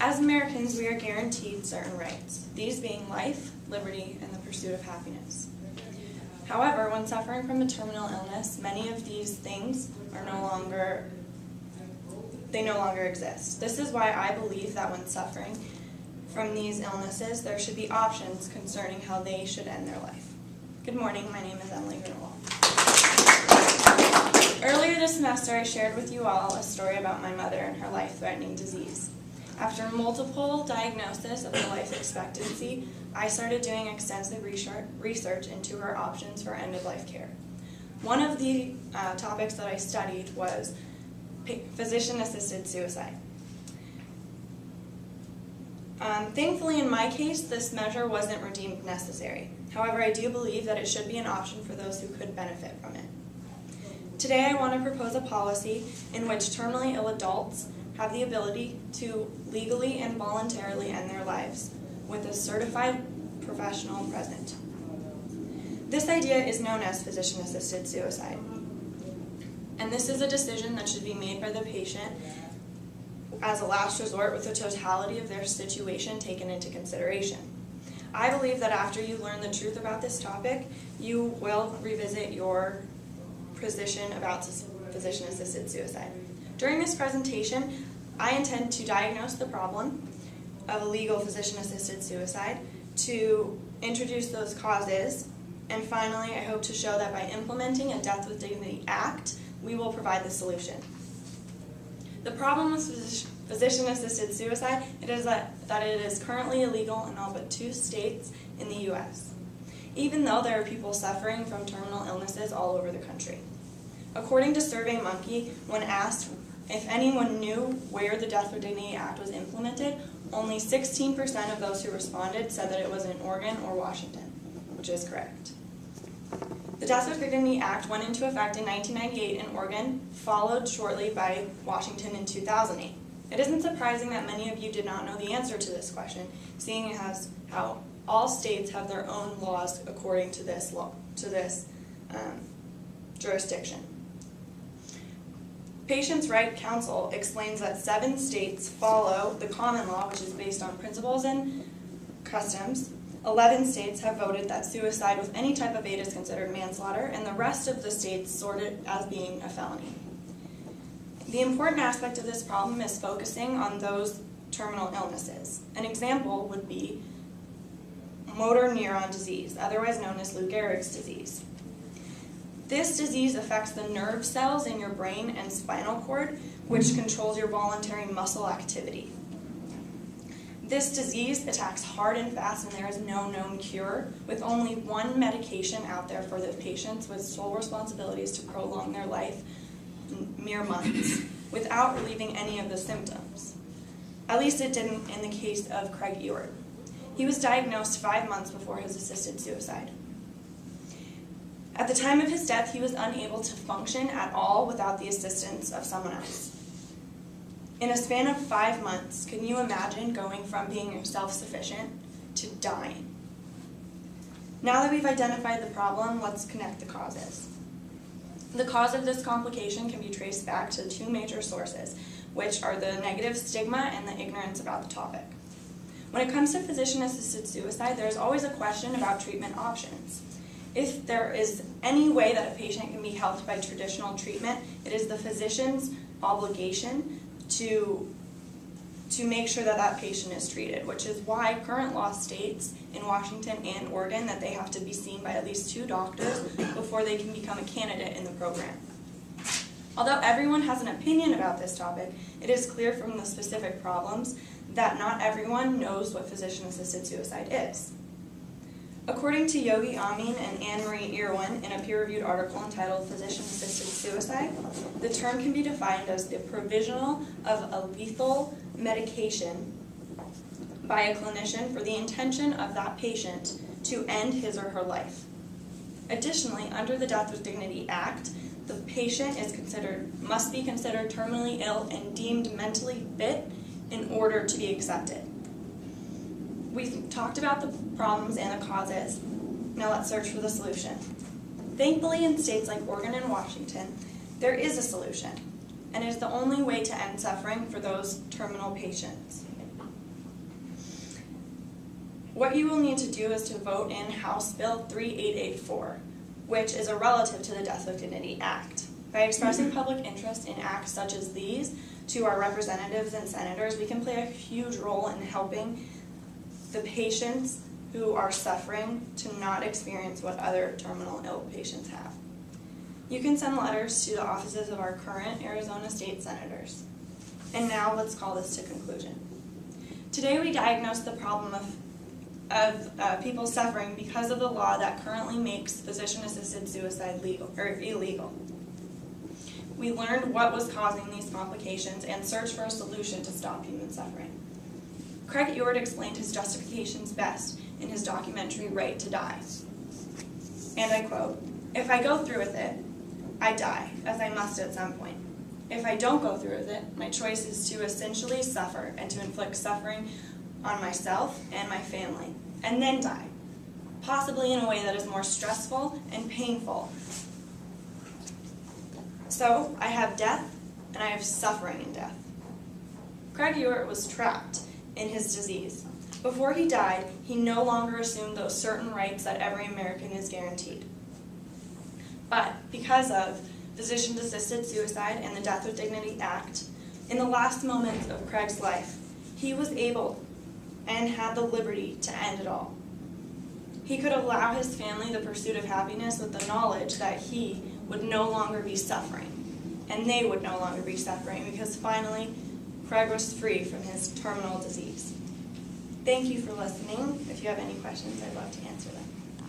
As Americans, we are guaranteed certain rights, these being life, liberty, and the pursuit of happiness. However, when suffering from a terminal illness, many of these things are no longer exist. This is why I believe that when suffering from these illnesses, there should be options concerning how they should end their life. Good morning, my name is Emily Grunewald. Earlier this semester, I shared with you all a story about my mother and her life-threatening disease. After multiple diagnoses of her life expectancy, I started doing extensive research into her options for end-of-life care. One of the topics that I studied was physician-assisted suicide. Thankfully, in my case, this measure wasn't deemed necessary. However, I do believe that it should be an option for those who could benefit from it. Today, I want to propose a policy in which terminally ill adults have the ability to legally and voluntarily end their lives with a certified professional present. This idea is known as physician-assisted suicide. And this is a decision that should be made by the patient as a last resort with the totality of their situation taken into consideration. I believe that after you learn the truth about this topic, you will revisit your position about physician-assisted suicide. During this presentation, I intend to diagnose the problem of illegal physician-assisted suicide, to introduce those causes, and finally, I hope to show that by implementing a Death with Dignity Act, we will provide the solution. The problem with physician-assisted suicide is that it is currently illegal in all but 2 states in the U.S., even though there are people suffering from terminal illnesses all over the country. According to SurveyMonkey, when asked if anyone knew where the Death with Dignity Act was implemented, only 16% of those who responded said that it was in Oregon or Washington, which is correct. The Death with Dignity Act went into effect in 1998 in Oregon, followed shortly by Washington in 2008. It isn't surprising that many of you did not know the answer to this question, seeing as how all states have their own laws according to this jurisdiction. Patients' Right Council explains that 7 states follow the common law, which is based on principles and customs. 11 states have voted that suicide with any type of aid is considered manslaughter, and the rest of the states sort it as being a felony. The important aspect of this problem is focusing on those terminal illnesses. An example would be motor neuron disease, otherwise known as Lou Gehrig's disease. This disease affects the nerve cells in your brain and spinal cord, which controls your voluntary muscle activity. This disease attacks hard and fast, and there is no known cure, with only one medication out there for the patients with sole responsibilities to prolong their life in mere months, without relieving any of the symptoms. At least it didn't in the case of Craig Ewart. He was diagnosed 5 months before his assisted suicide. At the time of his death, he was unable to function at all without the assistance of someone else. In a span of 5 months, can you imagine going from being self-sufficient to dying? Now that we've identified the problem, let's connect the causes. The cause of this complication can be traced back to 2 major sources, which are the negative stigma and the ignorance about the topic. When it comes to physician-assisted suicide, there's always a question about treatment options. If there is any way that a patient can be helped by traditional treatment, it is the physician's obligation to make sure that that patient is treated, which is why current law states in Washington and Oregon that they have to be seen by at least 2 doctors before they can become a candidate in the program. Although everyone has an opinion about this topic, it is clear from the specific problems that not everyone knows what physician-assisted suicide is. According to Yogi Amin and Anne-Marie Irwin in a peer-reviewed article entitled Physician-Assisted Suicide, the term can be defined as the provisional of a lethal medication by a clinician for the intention of that patient to end his or her life. Additionally, under the Death with Dignity Act, the patient must be considered terminally ill and deemed mentally fit in order to be accepted. We've talked about the problems and the causes. Now let's search for the solution. Thankfully, in states like Oregon and Washington, there is a solution, and it is the only way to end suffering for those terminal patients. What you will need to do is to vote in House Bill 3884, which is a relative to the Death with Dignity Act. By expressing public interest in acts such as these to our representatives and senators, we can play a huge role in helping the patients who are suffering to not experience what other terminal ill patients have. You can send letters to the offices of our current Arizona state senators. And now let's call this to conclusion. Today we diagnosed the problem of people suffering because of the law that currently makes physician-assisted suicide illegal. We learned what was causing these complications and searched for a solution to stop human suffering. Craig Ewart explained his justifications best in his documentary Right to Die. And I quote, "If I go through with it, I die, as I must at some point. If I don't go through with it, my choice is to essentially suffer and to inflict suffering on myself and my family, and then die, possibly in a way that is more stressful and painful. So I have death, and I have suffering in death." Craig Ewart was trapped in his disease. Before he died, he no longer assumed those certain rights that every American is guaranteed. But because of physician-assisted suicide and the Death with Dignity Act, in the last moments of Craig's life, he was able and had the liberty to end it all. He could allow his family the pursuit of happiness with the knowledge that he would no longer be suffering, and they would no longer be suffering, because finally, Craig was free from his terminal disease. Thank you for listening. If you have any questions, I'd love to answer them.